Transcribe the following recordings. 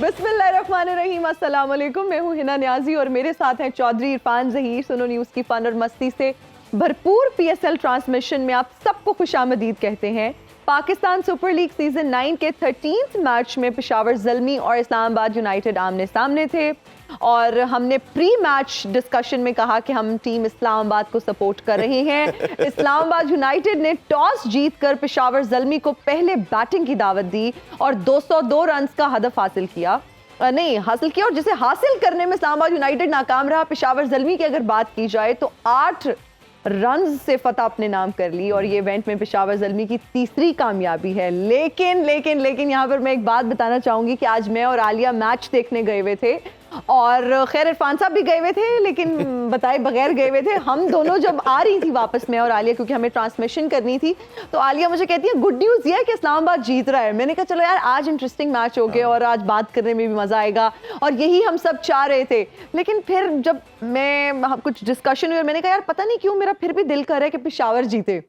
बिस्मिल्लाहिर्रहमानिर्रहीम, अस्सलाम वालेकुम। मैं हूँ हिना न्याजी और मेरे साथ हैं चौधरी इरफान ज़हीर। सुनो न्यूज़ की फन और मस्ती से भरपूर पीएसएल ट्रांसमिशन में आप सबको खुशामदीद कहते हैं। पाकिस्तान सुपर लीग सीजन 9 के 13th मैच में पेशावर ज़ल्मी और इस्लामाबाद यूनाइटेड आमने सामने थे और हमने प्री मैच डिस्कशन में कहा कि हम टीम इस्लामाबाद को सपोर्ट कर रहे हैं। इस्लामाबाद यूनाइटेड ने टॉस जीतकर पेशावर ज़ल्मी को पहले बैटिंग की दावत दी और 202 रन का हदफ हासिल किया और जिसे हासिल करने में इस्लामाबाद यूनाइटेड नाकाम रहा। पेशावर ज़ल्मी की अगर बात की जाए तो 8 रन से फतह अपने नाम कर ली और ये इवेंट में पेशावर ज़ल्मी की तीसरी कामयाबी है। लेकिन यहाँ पर मैं एक बात बताना चाहूंगी कि आज मैं और आलिया मैच देखने गए हुए थे और खैर इरफान साहब भी गए हुए थे लेकिन बताए बगैर गए हुए थे। हम दोनों जब आ रही थी वापस, मैं और आलिया, क्योंकि हमें ट्रांसमिशन करनी थी, तो आलिया मुझे कहती है गुड न्यूज़ ये है कि इस्लामाबाद जीत रहा है। मैंने कहा चलो यार आज इंटरेस्टिंग मैच हो गया और आज बात करने में भी मज़ा आएगा और यही हम सब चाह रहे थे। लेकिन फिर जब मैं कुछ डिस्कशन हुई और मैंने कहा यार पता नहीं क्यों मेरा फिर भी दिल कर रहा है कि पेशावर जीते।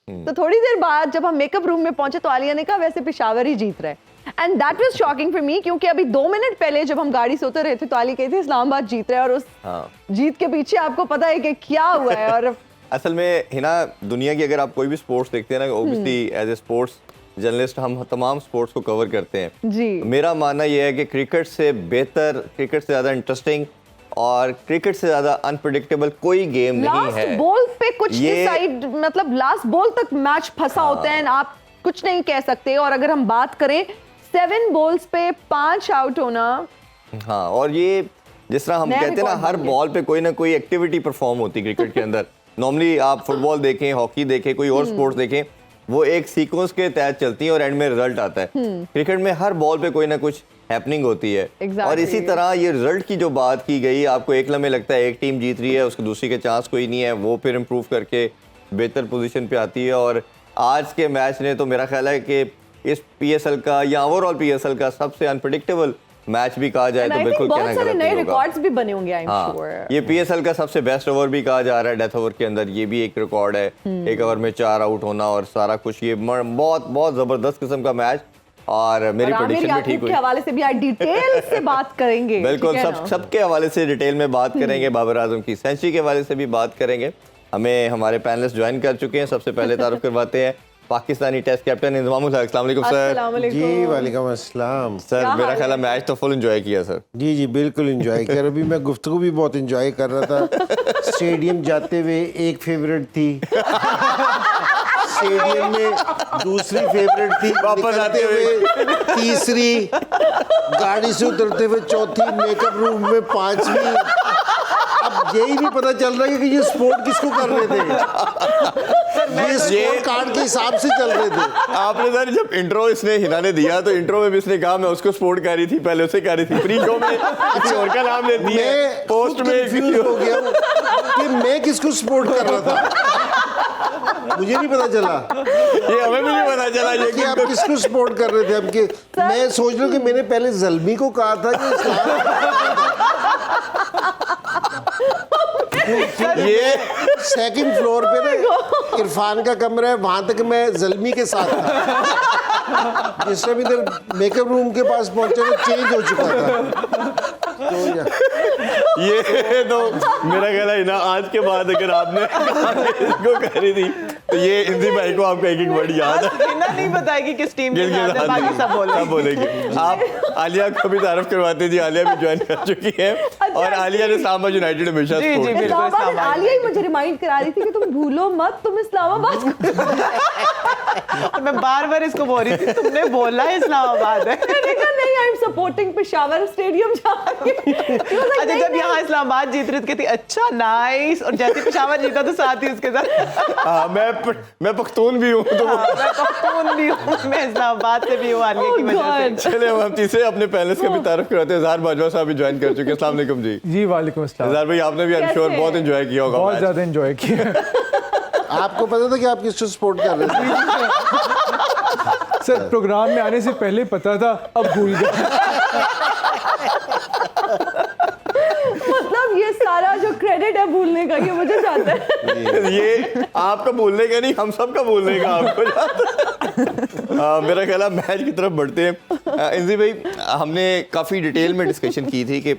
तो थोड़ी देर बाद जब हम मेकअप रूम में पहुंचे तो आलिया ने कहा वैसे पेशावर ही जीत रहा है। And that was shocking for me, क्योंकि अभी 2 मिनट पहले जब हम गाड़ी से उतर रहे थे तो आली कहती थी इस्लामाबाद जीत रहा है और उस जीत के पीछे आपको पता है कि क्या हुआ है। और असल में हिना, दुनिया की अगर आप कोई भी स्पोर्ट्स देखते हैं ना, obviously as a sports journalist हम तमाम स्पोर्ट्स को कवर करते हैं जी। मेरा मानना यह है कि क्रिकेट से बेहतर, क्रिकेट से ज़्यादा इंटरेस्टिंग और क्रिकेट से ज़्यादा अनप्रेडिक्टेबल कोई गेम नहीं है। लास्ट बॉल पे कुछ डिसाइड, मतलब लास्ट बॉल तक मैच फंसा होता है, आप कुछ नहीं कह सकते। और अगर हम बात करें 7 बॉल्स पे 5 आउट होना, हाँ, और ये जिस तरह हम कहते हैं ना, हर बॉल पे कोई ना कोई एक्टिविटी परफॉर्म होती है क्रिकेट के अंदर। नॉर्मली आप फुटबॉल देखें, हॉकी देखें, कोई और स्पोर्ट्स देखें, वो एक सीक्वेंस के तहत चलती है और एंड में रिजल्ट आता है। क्रिकेट में हर बॉल पे कोई ना कुछ हैपनिंग होती है। और इसी तरह ये रिजल्ट की जो बात की गई, आपको एक लम्हे लगता है एक टीम जीत रही है, उसके दूसरी के चांस कोई नहीं है, वो फिर इम्प्रूव करके बेहतर पोजीशन पे आती है। और आज के मैच ने तो मेरा ख्याल है कि इस पीएसएल का या ओवरऑल पीएसएल का सबसे अनप्रेडिक्टेबल मैच भी कहा जाए तो बिल्कुल कहना गलत नहीं होगा। रिकॉर्ड्स भी बने होंगे, आई एम श्योर। ये पीएसएल का सबसे बेस्ट ओवर भी कहा जा रहा है, डेथ ओवर के अंदर ये भी एक रिकॉर्ड है। एक ओवर में 4 आउट होना और सारा कुछ, ये बहुत बहुत जबरदस्त किस्म का मैच। और मेरी प्रेडिक्शन भी ठीक हुई। हवाले से भी आज डिटेल से बात करेंगे। बिल्कुल, सबके हवाले से डिटेल में बात करेंगे। बाबर आजम की सेंचुरी के हवाले से भी बात करेंगे। हमें हमारे पैनलिस्ट ज्वाइन कर चुके हैं। सबसे पहले तारुफ करवाते हैं पाकिस्तानी टेस्ट कैप्टन इंजमामुल हक। अस्सलाम वालेकुम सर। जी वालेकुम अस्सलाम सर। मेरा ख्याल है मैच तो फुल एंजॉय किया सर। जी बिल्कुल एंजॉय कर। अभी मैं गुफ्तगू भी बहुत एंजॉय कर रहा था। स्टेडियम जाते हुए एक फेवरेट थी, स्टेडियम में दूसरी फेवरेट थी, वापस आते हुए तीसरी, गाड़ी से उतरते हुए चौथी, मेकअप रूम में 5वीं। अब यही नहीं पता चल रहा है कि ये स्पोर्ट किसको कर रहे थे। ये स्कोर कार्ड के हिसाब से चल रहे थे। आपने सर जब इंट्रो इसने हिना ने दिया तो इंट्रो में भी इसने कहा मैं उसको सपोर्ट कर रही थी, पहले उसे कर रही थी, प्री शो में किसी और का नाम लेती है, पोस्ट में कंफ्यूज हो गया हूं कि मैं किसको सपोर्ट कर रहा था। मुझे नहीं पता चला, ये हमें भी नहीं पता चला ये कि आप किसको सपोर्ट कर रहे थे। अब के मैं सोच रहा हूं कि मैंने पहले ज़ल्मी को कहा था कि ये सेकंड फ्लोर पे ना इरफान का कमरा है, वहां तक मैं ज़ल्मी के साथ था। जिस टाइम इधर मेकअप रूम के पास पहुंचे तो चेंज हो चुका था। तो ये तो मेरा ख्याल है ना, आज के बाद अगर आपने इसको करी थी तो ये इंदी भाई को आपका एक वर्ड याद है। नहीं बताएगी किस टीम के साथ है, बाकी सब बोलेंगे। आप आलिया को भी तारीफ करवाते जी, आलिया भी ज्वाइन कर चुकी है और आलिया ने इस्लामाबाद यूनाइटेड हमेशा इस्लामाबाद। आलिया ही मुझे रिमाइंड करा रही थी कि तुम भूलो मत, तुम इस्लामाबाद को। मैं बार-बार इसको बोल रही थी तुमने बोला इस्लामाबाद है। मैंने कहा नहीं, I am supporting Peshawar stadium जाके। अच्छा, जब यहाँ इस्लामाबाद जीत रही थी, अच्छा नाइस, और जैसे पेशावर जीता तो साथ ही उसके साथ हाँ, मैं पख्तून भी हूँ, तो मैं पख्तून भी हूँ, मैं इस्लामाबाद से भी हूँ आलिया की वजह से। चले हम तीसरे अपने पैनलिस्ट का भी तारीफ करवाते हैं। ज़ाहिर बाजवा साहब भी ज्वाइन कर चुके हैं। अस्सलाम वालेकुम जी। जी वालेकुम अस्सलाम। ज़ाहिर भाई आपने भी आई एम श्योर बहुत एंजॉय किया होगा। बहुत ज़्यादा एंजॉय किया। आपको पता था कि आप किसको सपोर्ट कर रहे थे? सर प्रोग्राम में आने से पहले पता था, अब भूल गया। मतलब ये सारा जो क्रेडिट है भूलने का, ये मुझे जाता है। ये आपका भूलने का नहीं, हम सब का भूलने का आपको जाता है। मेरा ख्याल है मैच की तरफ बढ़ते हैं। इंजी भाई, हमने काफ़ी डिटेल में डिस्कशन की थी कि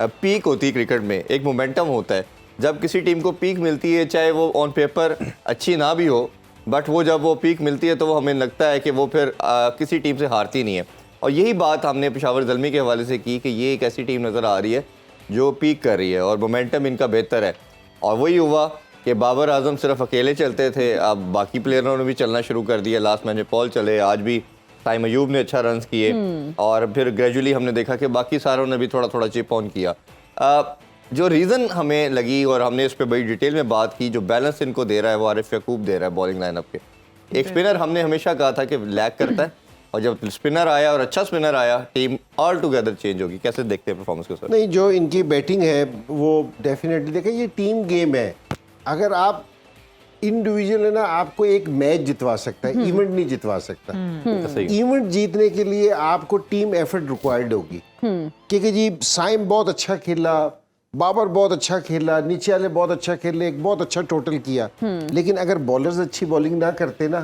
पीक होती है क्रिकेट में, एक मोमेंटम होता है। जब किसी टीम को पीक मिलती है, चाहे वो ऑन पेपर अच्छी ना भी हो, बट वो जब वो पीक मिलती है तो वो हमें लगता है कि वो फिर किसी टीम से हारती नहीं है। और यही बात हमने पेशावर ज़ल्मी के हवाले से की कि ये एक ऐसी टीम नज़र आ रही है जो पीक कर रही है और मोमेंटम इनका बेहतर है। और वही हुआ कि बाबर आजम सिर्फ अकेले चलते थे, अब बाकी प्लेयरों ने भी चलना शुरू कर दिया। लास्ट मैच में पॉल चले, आज भी ताइम अयूब ने अच्छा रन किए और फिर ग्रेजुअली हमने देखा कि बाकी सारों ने भी थोड़ा थोड़ा चिप ऑन किया। जो रीज़न हमें लगी और हमने इस पर बड़ी डिटेल में बात की, जो बैलेंस इनको दे रहा है वो आरिफ याकूब दे रहा है बॉलिंग लाइनअप के। एक स्पिनर हमने हमेशा कहा था कि लैग करता है, और जब स्पिनर आया और अच्छा स्पिनर आया, टीम ऑल टुगेदर चेंज होगी। कैसे देखते हैं परफॉर्मेंस को सर? नहीं, जो इनकी बैटिंग है वो डेफिनेटली देखें, ये टीम गेम है। अगर आप इंडिविजुअल है ना, आपको एक मैच जितवा सकता है, इवेंट नहीं जितवा सकता। इवेंट जीतने के लिए आपको टीम एफर्ट रिक्वायर्ड होगी, क्योंकि जी साइम बहुत अच्छा खेला, बाबर बहुत अच्छा खेला, नीचे वाले बहुत अच्छा खेले, एक बहुत अच्छा टोटल किया, लेकिन अगर बॉलर्स अच्छी बॉलिंग ना करते ना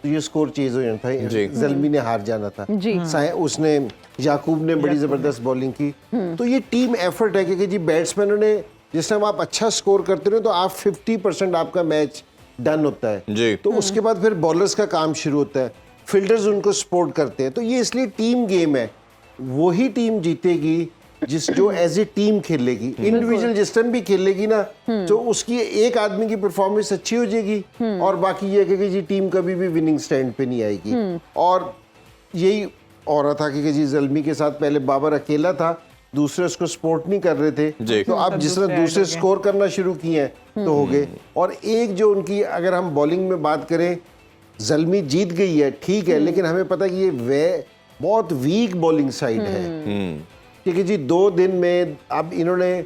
तो ये स्कोर चेंज हो जाना था, ज़ल्मी ने हार जाना था। उसने याकूब ने बड़ी ज़बरदस्त बॉलिंग की। तो ये टीम एफर्ट है, क्योंकि जी बैट्समैनों ने जिस टाइम आप अच्छा स्कोर करते हो तो आप 50% आपका मैच डन होता है जी। तो उसके बाद फिर बॉलर्स का काम शुरू होता है, फील्डर्स उनको सपोर्ट करते हैं। तो ये इसलिए टीम गेम है, वही टीम जीतेगी जो एज ए टीम खेलेगी। इंडिविजुअल जिस टाइम भी खेलेगी ना तो उसकी एक आदमी की परफॉर्मेंस अच्छी हो जाएगी और बाकी ये कि जी टीम कभी भी विनिंग स्टैंड पे नहीं आएगी। और यही हो रहा था कि जी ज़ल्मी के साथ पहले बाबर अकेला था, दूसरे उसको सपोर्ट नहीं कर रहे थे, तो अब जिस तरह दूसरे स्कोर करना शुरू किए हैं तो हो गए। और एक जो उनकी, अगर हम बॉलिंग में बात करें, ज़ल्मी जीत गई है ठीक है, लेकिन हमें पता है कि ये बहुत वीक बॉलिंग साइड है, क्योंकि जी 2 दिन में अब इन्होंने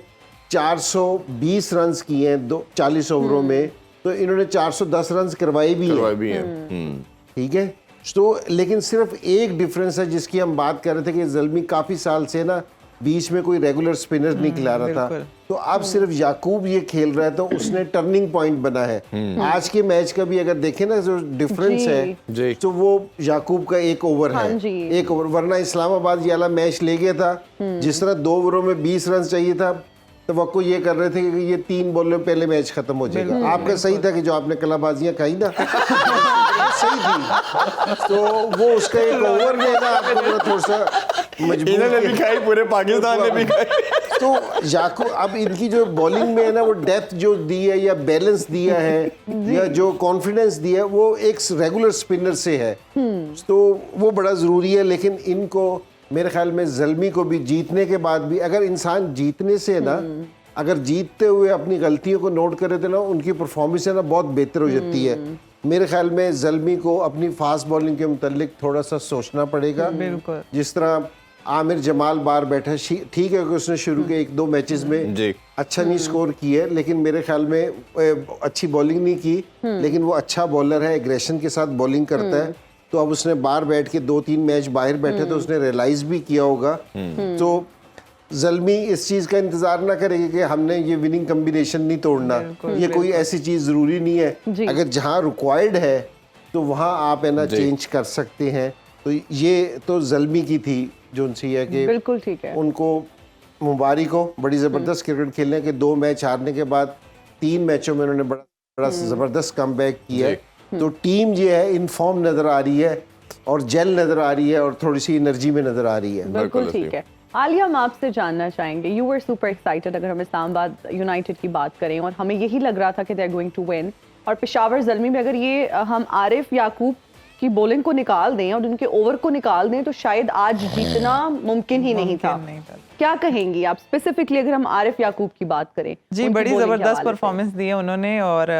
420 रन किए हैं 40 ओवरों में, तो इन्होंने 410 रन करवाए भी हैं। ठीक है, तो लेकिन सिर्फ एक डिफरेंस है जिसकी हम बात कर रहे थे कि ज़ल्मी काफ़ी साल से ना बीच में कोई रेगुलर स्पिनर नहीं खिला रहा था, तो अब सिर्फ याकूब ये खेल रहा है, तो उसने टर्निंग पॉइंट बना है। आज के मैच का भी अगर देखें ना, जो डिफरेंस है तो वो याकूब का 1 ओवर है, 1 ओवर। वरना इस्लामाबाद ये वाला मैच ले गया था, जिस तरह 2 ओवरों में 20 रन चाहिए था, तो वो ये कर रहे थे कि ये 3 बॉल में पहले मैच खत्म हो जाएगा। आपका सही था कि जो आपने कलाबाजियां खाई ना सही थी, तो वो उसका 1 ओवर में ना आपको थोड़ा सा मजबूर भी खाई, पूरे पाकिस्तान ने भी खाई। तो याकूब अब इनकी जो बॉलिंग में है ना, वो डेप्थ जो दी है या बैलेंस दिया है या जो कॉन्फिडेंस दिया है, वो एक रेगुलर स्पिनर से है, तो वो बड़ा ज़रूरी है। लेकिन इनको मेरे ख्याल में ज़ल्मी को भी जीतने के बाद भी, अगर इंसान जीतने से ना, अगर जीतते हुए अपनी गलतियों को नोट करे तो ना उनकी परफॉर्मेंस है ना बहुत बेहतर हो जाती है। मेरे ख्याल में ज़ल्मी को अपनी फास्ट बॉलिंग के मुतालिक थोड़ा सा सोचना पड़ेगा। जिस तरह आमिर जमाल बार बैठा, ठीक है कि उसने शुरू के 1-2 मैचेस में अच्छा नहीं स्कोर किया, लेकिन मेरे ख्याल में अच्छी बॉलिंग नहीं की, लेकिन वो अच्छा बॉलर है, एग्रेशन के साथ बॉलिंग करता है। तो अब उसने बाहर बैठ के 2-3 मैच बाहर बैठे तो उसने रियलाइज भी किया होगा। तो ज़ल्मी इस चीज़ का इंतज़ार ना करेगी कि हमने ये विनिंग कम्बिनेशन नहीं तोड़ना, ये कोई ऐसी चीज़ ज़रूरी नहीं है। अगर जहाँ रिक्वायर्ड है तो वहाँ आप है ना चेंज कर सकते हैं। तो ये तो ज़ल्मी की थी जो उनसे है कि बिल्कुल ठीक है, उनको मुबारक हो, बड़ी ज़बरदस्त क्रिकेट खेलने के 2 मैच हारने के बाद 3 मैचों में उन्होंने बड़ा ज़बरदस्त कमबैक किया है। तो टीम ये है इनफॉर्म नज़र आ रही है और जेल नज़र आ रही है और थोड़ी सी एनर्जी में नज़र आ रही है। बिल्कुल ठीक है। आलिया, हम आपसे जानना चाहेंगे, यू वर सुपर एक्साइटेड अगर हम इस्लामाबाद यूनाइटेड की बात करें, और हमें यही लग रहा था कि they are going to win, और पेशावर ज़ल्मी में अगर ये हम आरिफ याकूब की बॉलिंग को निकाल दें और उनके ओवर को निकाल दें तो शायद आज जीतना मुमकिन ही नहीं था। क्या कहेंगी आप स्पेसिफिकली अगर हम आरिफ याकूब की बात करें? जी, बड़ी ज़बरदस्त परफॉर्मेंस दी है उन्होंने, और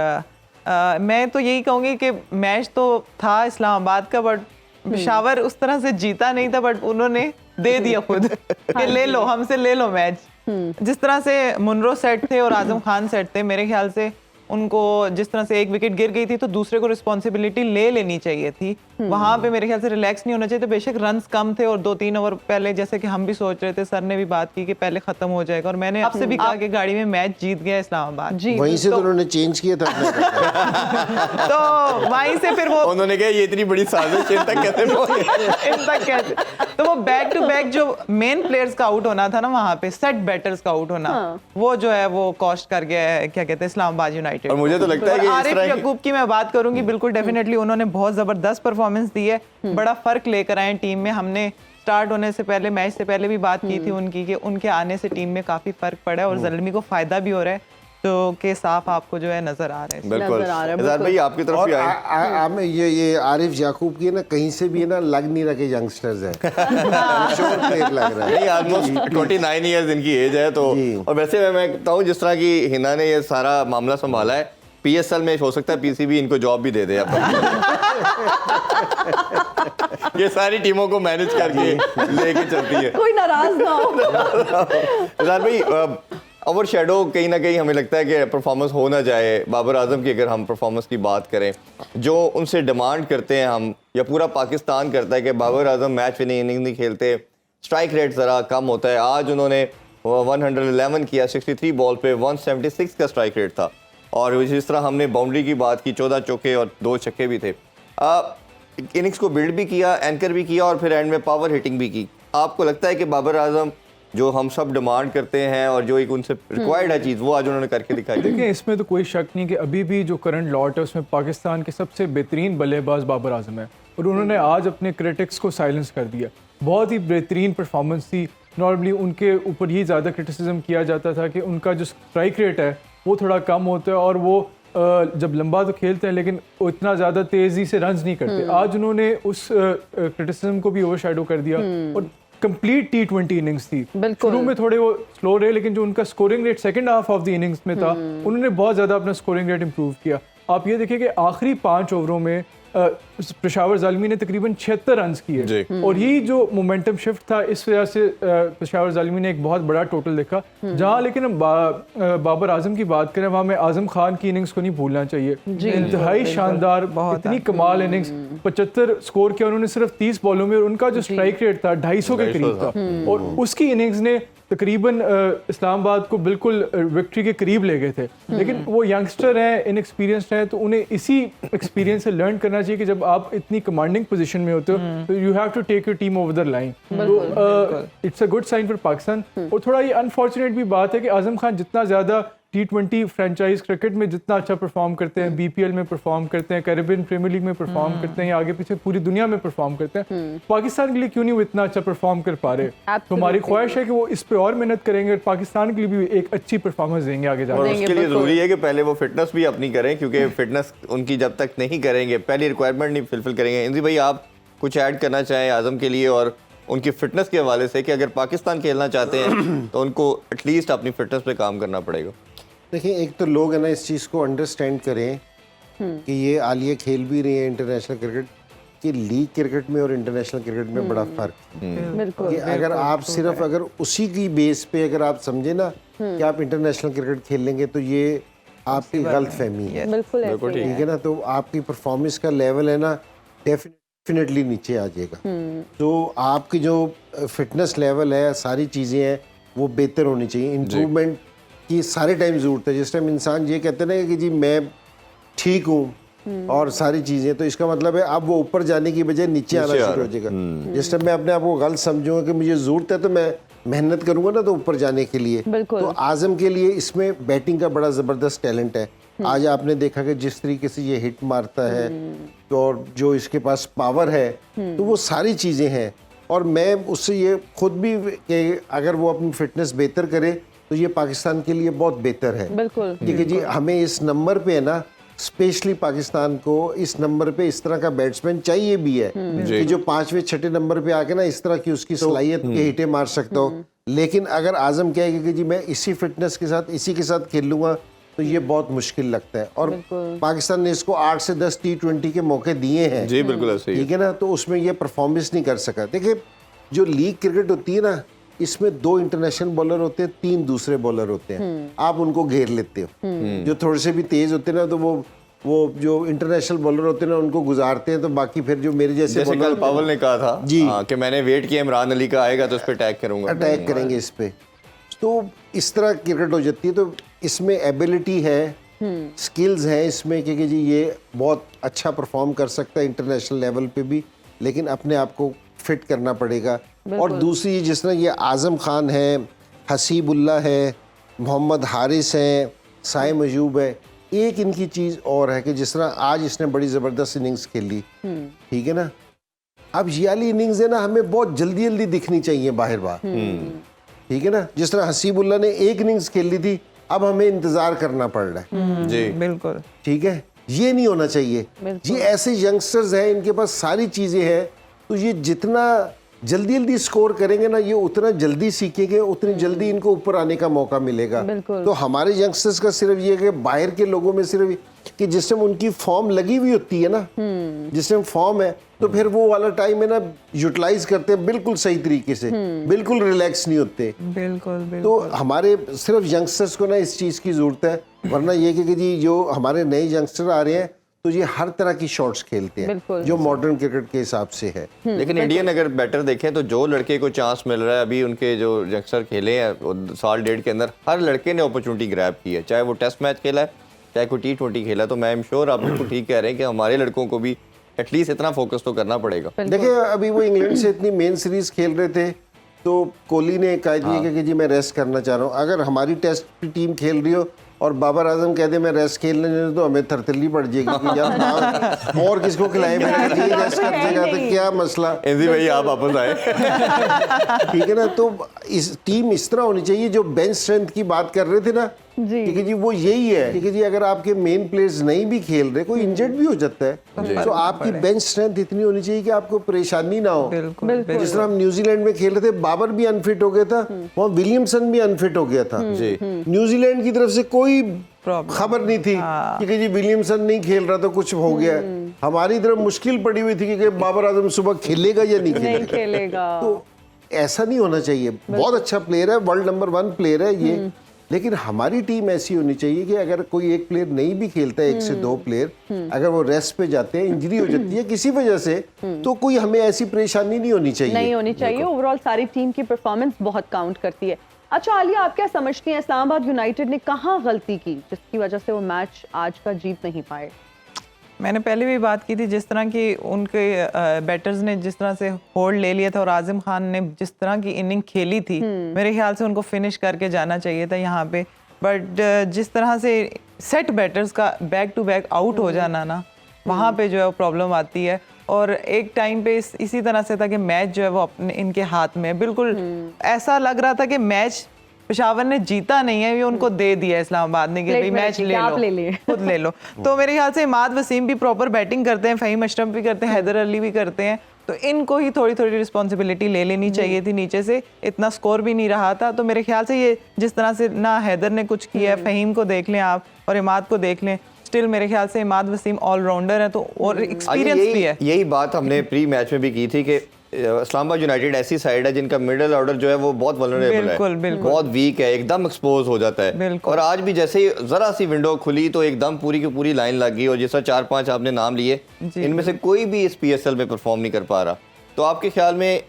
मैं तो यही कहूँगी कि मैच तो था इस्लामाबाद का, बट पेशावर उस तरह से जीता नहीं था, बट उन्होंने दे दिया खुद कि ले लो, हमसे ले लो मैच। जिस तरह से मुनरो सेट थे और आजम खान सेट थे, मेरे ख्याल से उनको जिस तरह से एक विकेट गिर गई थी तो दूसरे को रिस्पॉन्सिबिलिटी ले लेनी चाहिए थी। वहां पे मेरे ख्याल से रिलैक्स नहीं होना चाहिए। तो बेशक रन्स कम थे और 2-3 ओवर पहले जैसे कि हम भी सोच रहे थे, सर ने भी बात की कि पहले खत्म हो जाएगा और मैंने आपसे भी कहा कि गाड़ी में मैच जीत गया इस्लामाबाद। जी वहीं से तो उन्होंने चेंज किया था अपना तो वहीं से फिर वो उन्होंने कहा ये इतनी बड़ी साजिश इन तक कैसे पहुंचे? इन तक कैसे, तो वो बैक टू बैक जो मेन प्लेयर्स का आउट होना था ना, वहां पे सेट बैटर्स का आउट होना, वो जो है वो कॉस्ट कर गया है, क्या कहते हैं, इस्लामाबाद यूनाइटेड। और मुझे तो लगता है कि इस आरिफ तरह की- यकूब की मैं बात करूंगी, बिल्कुल डेफिनेटली उन्होंने बहुत जबरदस्त परफॉर्मेंस दी है, बड़ा फर्क लेकर आए टीम में। हमने स्टार्ट होने से पहले, मैच से पहले भी बात की थी उनकी कि उनके आने से टीम में काफी फर्क पड़ा है और ज़ल्मी को फायदा भी हो रहा है, तो के साफ आपको जो है नजर आ रहे हैं। बिल्कुल। नजर आ रहा है, इज़हार भाई आपकी तरफ और भी आए। ये आरिफ याकूब की ना कहीं से भी है ना लग नहीं रहा कि यंगस्टर्स है, श्योर प्लेयर लग रहा है। नहीं, ऑलमोस्ट 29 इयर्स इनकी एज है तो। जी। और वैसे मैं कहता हूँ जिस तरह की हिना ने ये सारा मामला संभाला है, PSL में हो सकता है पीसीबी इनको जॉब भी दे दे अब। ये सारी टीमों को मैनेज करके लेके चलती है। कोई नाराज ना हो। इज़हार भाई, ओवर शेडो कहीं ना कहीं हमें लगता है कि परफॉर्मेंस हो ना जाए बाबर आजम की। अगर हम परफॉर्मेंस की बात करें, जो उनसे डिमांड करते हैं हम, या पूरा पाकिस्तान करता है कि Babar Azam match winning inning नहीं खेलते, स्ट्राइक रेट ज़रा कम होता है। आज उन्होंने 111 किया, 63 बॉल पे 176 का स्ट्राइक रेट था। और जिस तरह हमने बाउंड्री की बात की, 14 चौके और 2 छक्के भी थे। इनिंग्स को बिल्ड भी किया, एंकर भी किया और फिर एंड में पावर हिटिंग भी की। आपको लगता है कि बाबर आजम जो हम सब डिमांड करते हैं और जो एक उनसे रिक्वायर्ड है चीज़, वो आज उन्होंने करके दिखाई? देखिए, इसमें तो कोई शक नहीं कि अभी भी जो करंट लॉट है उसमें पाकिस्तान के सबसे बेहतरीन बल्लेबाज बाबर आजम है और उन्होंने आज अपने क्रिटिक्स को साइलेंस कर दिया। बहुत ही बेहतरीन परफॉर्मेंस थी। नॉर्मली उनके ऊपर ही ज़्यादा क्रिटिसिज्म किया जाता था कि उनका जो स्ट्राइक रेट है वो थोड़ा कम होता है और वो जब लंबा तो खेलते हैं लेकिन वो इतना ज़्यादा तेज़ी से रन्स नहीं करते। आज उन्होंने उस क्रिटिसिज्म को भी ओवरशैडो कर दिया और कंप्लीट T20 इनिंग्स थी। शुरू में थोड़े वो स्लो रहे, लेकिन जो उनका scoring rate second half of the innings में था, उन्होंने बहुत ज़्यादा अपना स्कोरिंग रेट इंप्रूव किया। आप ये देखिए कि आखिरी 5 ओवरों में पेशावर ज़ालिमी ने तकरीबन 76 रन्स किए और यही जो मोमेंटम शिफ्ट था, इस वजह से पेशावर ज़ालिमी ने एक बहुत बड़ा टोटल देखा। जहाँ लेकिन हम बाबर आजम की बात करें, वहाँ में आजम खान की इनिंग्स को नहीं भूलना चाहिए। इंतहाई शानदार, इतनी कमाल इनिंग्स, 75 स्कोर किया उन्होंने सिर्फ 30 बॉलों में और उनका जो स्ट्राइक रेट था 250 के करीब था और उसकी इनिंग्स ने तकरीबन इस्लामाबाद को बिल्कुल विक्ट्री के करीब ले गए थे। लेकिन वो यंगस्टर हैं, इनएक्सपीरियंस्ड हैं, तो उन्हें इसी एक्सपीरियंस से लर्न करना चाहिए कि जब आप इतनी कमांडिंग पोजीशन में होते हो तो you have to take your team over the line. It's a good sign for Pakistan. और थोड़ा ये अनफॉर्चुनेट भी बात है कि आजम खान जितना ज़्यादा T20 फ्रेंचाइज क्रिकेट में जितना अच्छा परफॉर्म करते हैं, BPL में परफॉर्म करते हैं, कैरेबियन प्रीमियर लीग में परफॉर्म करते हैं, या आगे पीछे पूरी दुनिया में परफॉर्म करते हैं, पाकिस्तान के लिए क्यों नहीं वो इतना अच्छा परफॉर्म कर पा रहे? तो हमारी ख्वाहिश है कि वो इस पे और मेहनत करेंगे और पाकिस्तान के लिए भी एक अच्छी परफॉर्मेंस देंगे आगे और जाकर। उसके लिए ज़रूरी है कि पहले वो फिटनेस भी अपनी करें, क्योंकि फिटनेस उनकी जब तक नहीं करेंगे, पहली रिक्वायरमेंट नहीं फुलफिल करेंगे। इंजी भाई, आप कुछ ऐड करना चाहें आजम के लिए और उनकी फिटनेस के हवाले से कि अगर पाकिस्तान खेलना चाहते हैं तो उनको एटलीस्ट अपनी फिटनेस पे काम करना पड़ेगा? देखिए, एक तो लोग है ना इस चीज़ को अंडरस्टैंड करें कि ये आलिया खेल भी रही है इंटरनेशनल क्रिकेट, कि लीग क्रिकेट में और इंटरनेशनल क्रिकेट में बड़ा फर्क है। बिल्कुल। कि अगर आप सिर्फ अगर उसी की बेस पे अगर आप समझे ना कि आप इंटरनेशनल क्रिकेट खेल लेंगे तो ये आपकी गलत फहमी है। बिल्कुल ऐसे ही ठीक है ना, तो आपकी परफॉर्मेंस का लेवल है ना डेफिनेटली नीचे आ जाएगा। तो आपकी जो फिटनेस लेवल है, सारी चीज़ें हैं वो बेहतर होनी चाहिए। इम्प्रूवमेंट की सारे टाइम ज़रूरत है। जिस टाइम इंसान ये कहते हैं ना कि जी मैं ठीक हूँ और सारी चीज़ें, तो इसका मतलब है अब वो ऊपर जाने की बजाय नीचे आना शुरू हो जाएगा। जिस टाइम मैं अपने आप को गलत समझूंगा कि मुझे ज़रूरत है तो मैं मेहनत करूंगा ना तो ऊपर जाने के लिए। तो आजम के लिए इसमें बैटिंग का बड़ा ज़बरदस्त टैलेंट है। आज आपने देखा कि जिस तरीके से ये हिट मारता है और जो इसके पास पावर है, तो वो सारी चीज़ें हैं। और मैं उससे ये खुद भी कि अगर वो अपनी फिटनेस बेहतर करे तो ये पाकिस्तान के लिए बहुत बेहतर है। बिल्कुल। ठीक है जी, हमें इस नंबर पे है ना, स्पेशली पाकिस्तान को इस नंबर पे इस तरह का बैट्समैन चाहिए भी है कि जो 5वें 6ठे नंबर पे आके ना इस तरह की उसकी सलाहियत के हिटे मार सकता हो। लेकिन अगर आजम कहेगा कि जी मैं इसी फिटनेस के साथ इसी के साथ खेल लूंगा तो ये बहुत मुश्किल लगता है। और पाकिस्तान ने इसको 8 से 10 T20 के मौके दिए हैं। जी बिल्कुल ऐसे ही। ठीक है ना, तो उसमें ये परफॉर्मेंस नहीं कर सका। देखिए, जो लीग क्रिकेट होती है ना, इसमें 2 इंटरनेशनल बॉलर होते हैं, 3 दूसरे बॉलर होते हैं, आप उनको घेर लेते हो। जो थोड़े से भी तेज होते हैं ना, तो वो जो इंटरनेशनल बॉलर होते हैं ना, उनको गुजारते हैं, तो बाकी फिर जो मेरे जैसे जैसे कल पावल ने कहा था जी कि मैंने वेट किया इमरान अली का आएगा तो उस पर अटैक करूंगा, अटैक करेंगे इस पे, तो इस तरह क्रिकेट हो जाती है। तो इसमें एबिलिटी है, स्किल्स हैं इसमें कि जी ये बहुत अच्छा परफॉर्म कर सकता है इंटरनेशनल लेवल पे भी, लेकिन अपने आप को फिट करना पड़ेगा। और दूसरी जिस तरह ये आज़म खान है, हसीबुल्ला है, मोहम्मद हारिस है, साइम अयूब है, एक इनकी चीज़ और है कि जिस तरह आज इसने बड़ी ज़बरदस्त इनिंग्स खेली, ठीक है ना, अब ये वाली इनिंग्स है ना, हमें बहुत जल्दी जल्दी दिखनी चाहिए बाहर ठीक है ना। जिस तरह हसीबुल्ला ने एक इनिंग्स खेल ली थी, अब हमें इंतज़ार करना पड़ रहा है जी बिल्कुल ठीक है, ये नहीं होना चाहिए। ये ऐसे यंगस्टर्स हैं, इनके पास सारी चीज़ें हैं, तो ये जितना जल्दी जल्दी स्कोर करेंगे ना, ये उतना जल्दी सीखेंगे, उतनी जल्दी इनको ऊपर आने का मौका मिलेगा। तो हमारे यंगस्टर्स का सिर्फ ये है कि बाहर के लोगों में सिर्फ कि जिस टाइम उनकी फॉर्म लगी हुई होती है ना, जिस टाइम फॉर्म है, तो फिर वो वाला टाइम है ना, यूटिलाइज करते हैं बिल्कुल सही तरीके से, बिल्कुल रिलैक्स नहीं होते। बिल्कुल तो हमारे सिर्फ यंगस्टर्स को ना इस चीज़ की ज़रूरत है, वरना ये कि जी जो हमारे नए यंगस्टर आ रहे हैं, तो ये हर तरह की शॉट्स खेलते हैं जो मॉडर्न क्रिकेट के हिसाब से है। लेकिन इंडियन अगर बैटर देखें तो जो लड़के को चांस मिल रहा है, अभी उनके जो यंगस्टर खेले हैं साल डेढ़ के अंदर, हर लड़के ने अपॉर्चुनिटी ग्रैब की है, चाहे वो टेस्ट मैच खेला है, चाहे कोई T20 खेला। तो मैं एम श्योर आप बिल्कुल ठीक कह रहे हैं कि हमारे लड़कों को भी एटलीस्ट इतना फोकस तो करना पड़ेगा। देखिए अभी वो इंग्लैंड से इतनी मेन सीरीज खेल रहे थे, तो कोहली ने कहा दिया कि जी मैं रेस्ट करना चाह रहा हूँ। अगर हमारी टेस्ट की टीम खेल रही हो और बाबर आजम कहते मैं रेस्ट खेलने नहीं, तो हमें थरथरली पड़ जाएगी कि यार और किसको खिलाए, मेरा जी रेस्ट कर देगा तो क्या मसला। एनजी भाई आप वापस आए ठीक है ना, तो इस टीम इस तरह होनी चाहिए। जो बेंच स्ट्रेंथ की बात कर रहे थे ना, ठीक है जी, वो यही है। ठीक है जी, अगर आपके मेन प्लेयर्स नहीं भी खेल रहे, कोई इंजर्ड भी हो जाता है, तो आपकी बेंच स्ट्रेंथ इतनी होनी चाहिए कि आपको परेशानी ना हो। जिस तरह हम न्यूजीलैंड में खेल रहे थे, बाबर भी अनफिट हो गया था, वहाँ विलियमसन भी अनफिट हो गया था। न्यूजीलैंड की तरफ से कोई खबर नहीं थी कि जी विलियमसन नहीं खेल रहा तो कुछ हो गया। हमारी तरफ मुश्किल पड़ी हुई थी कि बाबर आजम सुबह खेलेगा या नहीं खेलेगा। तो ऐसा नहीं होना चाहिए। बहुत अच्छा प्लेयर है, वर्ल्ड नंबर 1 प्लेयर है ये, लेकिन हमारी टीम ऐसी होनी चाहिए कि अगर कोई एक प्लेयर नहीं भी खेलता है, 1 से 2 प्लेयर अगर वो रेस्ट पे जाते हैं, इंजरी हो जाती है किसी वजह से, तो कोई हमें ऐसी परेशानी नहीं होनी चाहिए। ओवरऑल सारी टीम की परफॉर्मेंस बहुत काउंट करती है। अच्छा आलिया, आप क्या समझती हैं इस्लामाबाद यूनाइटेड ने कहाँ गलती की जिसकी वजह से वो मैच आज का जीत नहीं पाए? मैंने पहले भी बात की थी, जिस तरह की उनके बैटर्स ने जिस तरह से होल्ड ले लिया था और आजिम खान ने जिस तरह की इनिंग खेली थी, मेरे ख्याल से उनको फिनिश करके जाना चाहिए था यहाँ पे। बट जिस तरह से सेट बैटर्स का बैक टू बैक आउट हो जाना ना, वहाँ पे जो है वो प्रॉब्लम आती है। और एक टाइम पे इसी तरह से था कि मैच जो है वो अपने इनके हाथ में, बिल्कुल ऐसा लग रहा था कि मैच पेशावर ने जीता नहीं है, ये उनको दे दिया इस्लामाबाद ने कि भाई मैच ले लो, खुद ले लो। तो मेरे ख्याल से इमाद वसीम भी प्रॉपर बैटिंग करते हैं, फ़हीम अशरफ भी करते हैं, हैदर अली भी करते हैं, तो इनको ही थोड़ी थोड़ी रिस्पॉन्सिबिलिटी ले लेनी चाहिए थी। नीचे से इतना स्कोर भी नहीं रहा था, तो मेरे ख्याल से ये जिस तरह से ना हैदर ने कुछ किया है, फ़हीम को देख लें आप और इमाद को देख लें, स्टिल मेरे ख्याल से इमाद वसीम ऑलराउंडर है, तो और एक्सपीरियंस भी है। यही बात हमने प्री मैच में भी की थी कि इस्लामाबाद यूनाइटेड ऐसी साइड है जिनका मिडिल ऑर्डर जो है वो बहुत वल्नरेबल है, बहुत वीक है, एकदम एक्सपोज हो जाता है। और आज भी जैसे ही जरा सी विंडो खुली तो एकदम पूरी की पूरी लाइन लग गई, और जैसा 4-5 आपने नाम लिए, इनमें से कोई भी इस PSL में परफॉर्म नहीं कर पा रहा। तो आपके ख्याल में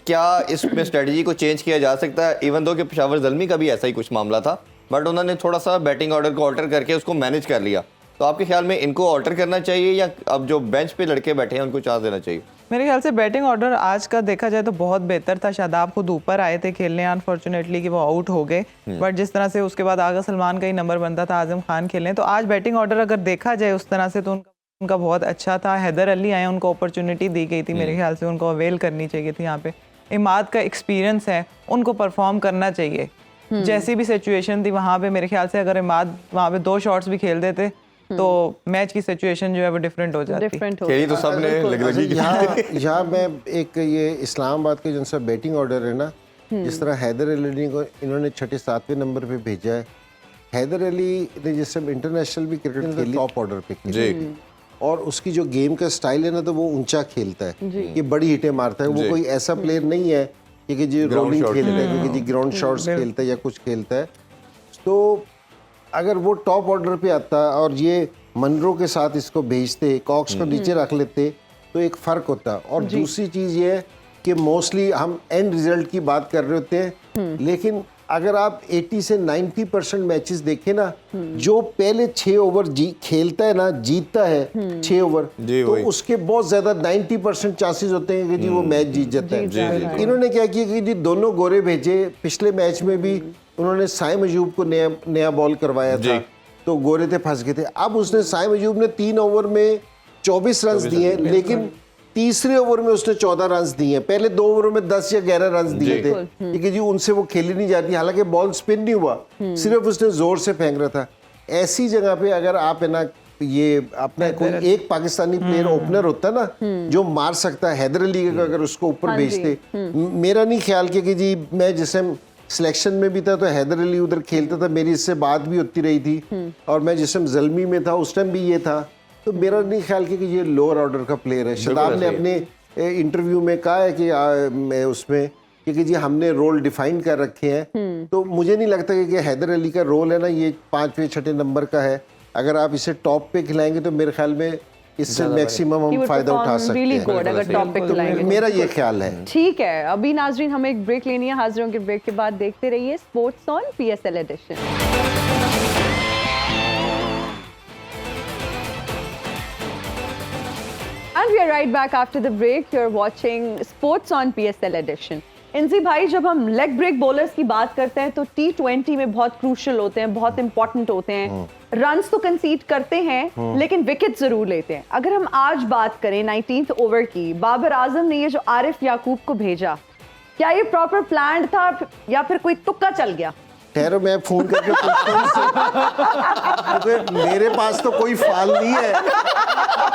क्या इसमें स्ट्रेटजी को चेंज किया जा सकता है? इवन दो कि पेशावर ज़ल्मी का भी ऐसा ही कुछ मामला था, बट उन्होंने थोड़ा सा बैटिंग ऑर्डर को ऑल्टर करके उसको मैनेज कर लिया। तो आपके ख्याल में इनको ऑल्टर करना चाहिए या अब जो बेंच पे लड़के बैठे हैं उनको चांस देना चाहिए? मेरे ख्याल से बैटिंग ऑर्डर आज का देखा जाए तो बहुत बेहतर था। शादाब खुद ऊपर आए थे खेलने, अनफॉर्चुनेटली कि वो आउट हो गए, बट जिस तरह से उसके बाद आगा सलमान का ही नंबर बनता था आजम खान खेलने, तो आज बैटिंग ऑर्डर अगर देखा जाए उस तरह से तो उनका बहुत अच्छा था। हैदर अली आए, उनको अपॉर्चुनिटी दी गई थी, मेरे ख्याल से उनको अवेल करनी चाहिए थी। यहाँ पे इमाद का एक्सपीरियंस है, उनको परफॉर्म करना चाहिए। जैसी भी सिचुएशन थी वहाँ पे मेरे ख्याल से अगर इमाद वहाँ पे 2 शॉट्स भी खेल देते तो मैच की सिचुएशन जो है वो डिफरेंट हो जाती। खेली तो सबने लगी। यहाँ मैं एक ये इस्लामाबाद के जो सा बैटिंग ऑर्डर है ना, जिस तरह हैदर अली को इन्होंने 6-7वें नंबर पे भेजा है। हैदर अली ने जिस समय इंटरनेशनल भी क्रिकेट खेली, टॉप ऑर्डर पे खेली, और उसकी जो गेम का स्टाइल है ना, तो वो ऊंचा खेलता है, ये बड़ी हिटें मारता है। वो कोई ऐसा प्लेयर नहीं है क्योंकि जी Ground रोलिंग shot खेलता है, क्योंकि जी ग्राउंड शॉट्स खेलता है या कुछ खेलता है, तो अगर वो टॉप ऑर्डर पे आता और ये मनरो के साथ इसको भेजते, कॉक्स को नीचे रख लेते, तो एक फ़र्क होता। और दूसरी चीज़ ये है कि मोस्टली हम एंड रिजल्ट की बात कर रहे होते हैं, लेकिन अगर आप 80 से 90% मैचेस देखें ना, जो पहले 6 ओवर खेलता है ना, जीतता है 6 ओवर, तो वही। उसके बहुत ज़्यादा 90% चांसेस होते हैं कि जी वो मैच जीत जाता है। इन्होंने क्या किया कि जी दोनों गोरे भेजे, पिछले मैच में भी उन्होंने साइम अयूब को नया बॉल करवाया था, तो गोरे थे फंस गए थे। अब उसने साइम अयूब ने 3 ओवर में 24 रन दिए, लेकिन तीसरे ओवर में उसने 14 रन दिए। पहले 2 ओवरों में 10 या 11 रन दिए थे, क्योंकि जी उनसे वो खेली नहीं जाती, हालांकि बॉल स्पिन नहीं हुआ, सिर्फ उसने जोर से फेंक रहा था। ऐसी जगह पे अगर आप है ना, ये अपना कोई एक पाकिस्तानी प्लेयर ओपनर होता ना जो मार सकता है, हैदर अली का अगर उसको ऊपर भेजते, मेरा नहीं ख्याल कि जी मैं जैसे सिलेक्शन में भी था तो हैदर अली उधर खेलता था, मेरी इससे बात भी होती रही थी, और मैं जिस टाइम जल्मी में था उस टाइम भी ये था, तो मेरा नहीं ख्याल कि ये लोअर ऑर्डर का प्लेयर है। शदाब ने अपने इंटरव्यू में कहा है कि मैं उसमें क्योंकि जी हमने रोल डिफाइन कर रखे हैं, तो मुझे नहीं लगता कि हैदर अली का रोल है ना ये 5वें 6ठे नंबर का है। अगर आप इसे टॉप पे खिलाएंगे तो मेरे ख्याल में इससे मैक्सिमम हम फायदा उठा सकते हैं। अगर टॉप पे तो खिलाएंगे। मेरा ये ख्याल है। ठीक है, अभी नाजरीन हमें एक ब्रेक लेनी है, हाजिर होंगे ब्रेक के बाद। देखते रहिए sports on PSL edition. And we are right back after the break. You're watching Sports on PSL Edition. इंजी भाई, जब हम लेग ब्रेक बॉलर्स की बात करते हैं तो T20 में बहुत क्रूशियल होते हैं, बहुत इंपॉर्टेंट होते हैं। रन्स तो कंसीड करते हैं लेकिन विकेट जरूर लेते हैं। अगर हम आज बात करें 19th ओवर की, बाबर आजम ने ये जो आरिफ याकूब को भेजा, क्या ये प्रॉपर प्लान था या फिर कोई तुक्का चल गया? ठहरो, मैं फोन करके पूछता हूं क्योंकि मेरे पास तो कोई फाल नहीं है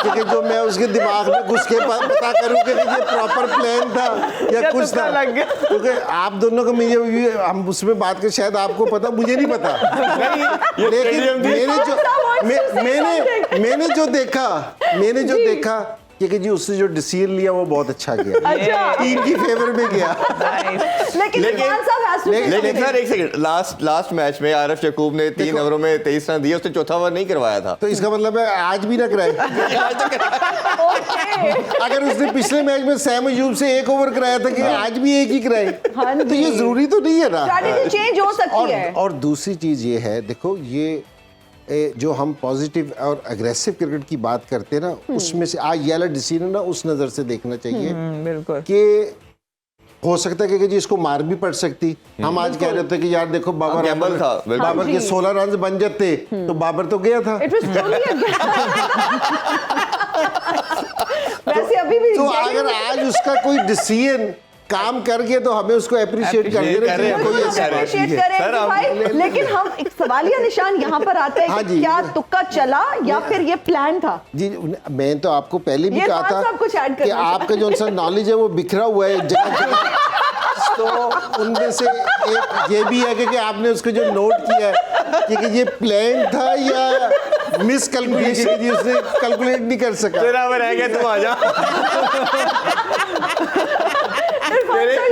क्योंकि जो मैं उसके दिमाग में घुस के पता करूं कि ये प्रॉपर प्लान था या कुछ था, क्योंकि आप दोनों को मुझे हम उसमें बात कर, शायद आपको पता, मुझे नहीं पता। लेकिन मैंने जो देखा क्योंकि जी उसने जो डिसीजन लिया वो बहुत अच्छा गया, टीम की फेवर में गया। लेकिन सर एक सेकंड, लास्ट मैच में आरिफ याकूब ने 3 ओवरों में 23 रन दिए, उसने चौथा ओवर नहीं करवाया था, तो इसका मतलब है आज भी ना कराए। अगर उसने पिछले मैच में सैम अयूब से 1 ओवर कराया था कि आज भी 1 ही कराए, तो ये जरूरी तो नहीं है ना, स्ट्रैटेजी चेंज हो सकती है। और दूसरी चीज ये है, देखो ये जो हम पॉजिटिव और अग्रेसिव क्रिकेट की बात करते हैं ना, उसमें से आज ये वाला डिसीजन ना उस नजर से देखना चाहिए बिल्कुल कि हो सकता है कि जी इसको मार भी पड़ सकती। हम आज कह रहे थे कि यार देखो बाबर के 16 रन बन जाते तो बाबर तो गया था। वैसे अभी भी तो अगर आज उसका कोई डिसीजन काम कर गया तो हमें उसको अप्रिशिएट कर देना चाहिए। लेकिन हम एक सवालिया निशान यहाँ पर आता है हाँ कि क्या तुक्का चला या फिर ये प्लान था? जी मैं तो आपको पहले भी कहा था कुछ ऐड कि आपका जो सा नॉलेज है वो बिखरा हुआ है जगह, तो उनमें से एक ये भी है कि आपने उसको जो नोट किया है कि ये प्लान था या मिस कैलकुलेशन, जी उसने कैलकुलेट नहीं कर सका। तेरा में रह गया, तू आ जा।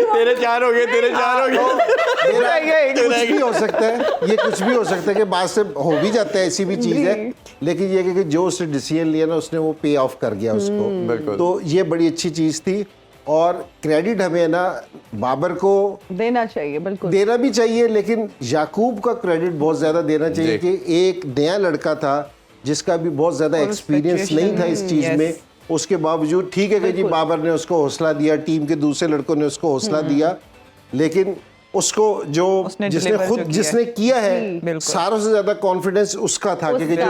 तेरे 4 हो गए, तेरे 4 हो गए। कुछ भी हो सकता है, ये कुछ भी हो सकता है कि बाद से हो भी जाता है, ऐसी भी चीज है, लेकिन ये कि जो उसने डिसीजन लिया ना उसने वो पे ऑफ कर गया उसको, तो ये बड़ी अच्छी चीज थी। और क्रेडिट हमें ना बाबर को देना चाहिए, बिल्कुल देना भी चाहिए, लेकिन याकूब का क्रेडिट बहुत ज्यादा देना चाहिए कि एक नया लड़का था जिसका भी बहुत ज्यादा एक्सपीरियंस नहीं था इस चीज में, उसके बावजूद ठीक है कि जी बाबर ने उसको हौसला दिया, टीम के दूसरे लड़कों ने उसको हौसला दिया, लेकिन उसको जो जिसने किया है सारों से ज्यादा कॉन्फिडेंस उसका था, क्योंकि जो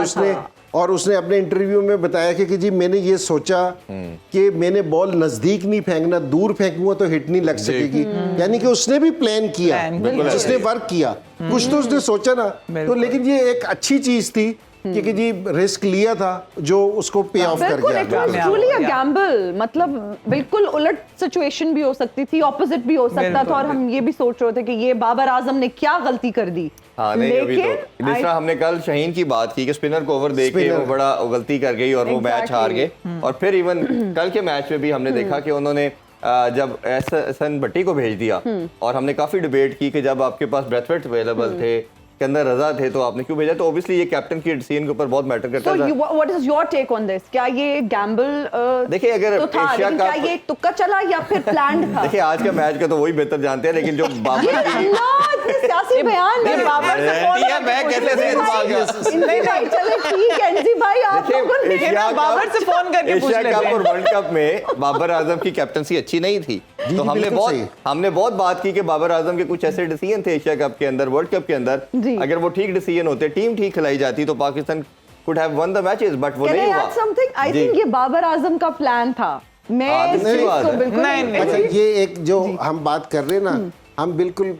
उसने अपने इंटरव्यू में बताया कि जी मैंने ये सोचा कि मैंने बॉल नजदीक नहीं फेंकना, दूर फेंकूंगा तो हिट नहीं लग सकेगी, यानी कि उसने भी प्लान किया, उसने वर्क किया, कुछ तो उसने सोचा ना, तो लेकिन ये एक अच्छी चीज थी क्योंकि जी रिस्क लिया था जो उसको पे ऑफ कर गया। ट्रूली अ गैम्बल, मतलब बिल्कुल उलट सिचुएशन भी हो सकती थी, ऑपोजिट भी हो सकता था, और हम ये भी सोच रहे थे कि ये बाबर आजम ने क्या गलती कर दी। हाँ नहीं, अभी तो जिस तरह हमने कल शाहीन की बात की कि स्पिनर को ओवर दे के वो बड़ा गलती कर गई और वो मैच हार गए, और फिर इवन कल के मैच में भी हमने देखा कि उन्होंने जब एहसन भट्टी को भेज दिया और हमने काफी डिबेट की कि जब आपके पास ब्रेथवेट अवेलेबल थे के अंदर रजा थे तो आपने क्यों भेजा, तो ऑब्वियसली ये कैप्टन की डिसीजन के ऊपर बहुत मैटर करता So है। what is your take on this? क्या ये गैम्बल देखिए अगर तो था, एशिया लेकिन क्या कप ये तुक्का चला या फिर प्लान्ड था? देखिए आज का मैच का तो वही बेहतर जानते हैं, लेकिन जो ये बाबर की अल्लाह, इतने सियासी बयान ये है। बाबर से फोन ठीक है, मैं कैसे ऐसे दिमाग का- इनसे भाई चले ठीक है एनजी भाई, आप लोगों ने देखिए, एशिया बाबर से फोन करके पूछ एशिया लेते कप हैं। और वर्ल्ड कप में बाबर आजम की कैप्टनसी अच्छी नहीं थी, तो बिल्कुल हमने बहुत बात की कि बाबर आजम के कुछ ऐसे डिसीजन थे एशिया कप के अंदर, वर्ल्ड कप के अंदर, जी। अगर वो ठीक डिसीजन होते, टीम ठीक खिलाई जाती तो Pakistan could have one the matches, but वो नहीं हुआ। Something I ji. थिंक ये बाबर आजम का प्लान था। मैं इस नहीं चीज बात को है। बिल्कुल नहीं, अच्छा ये एक जो हम बात कर रहे हैं ना, हम बिल्कुल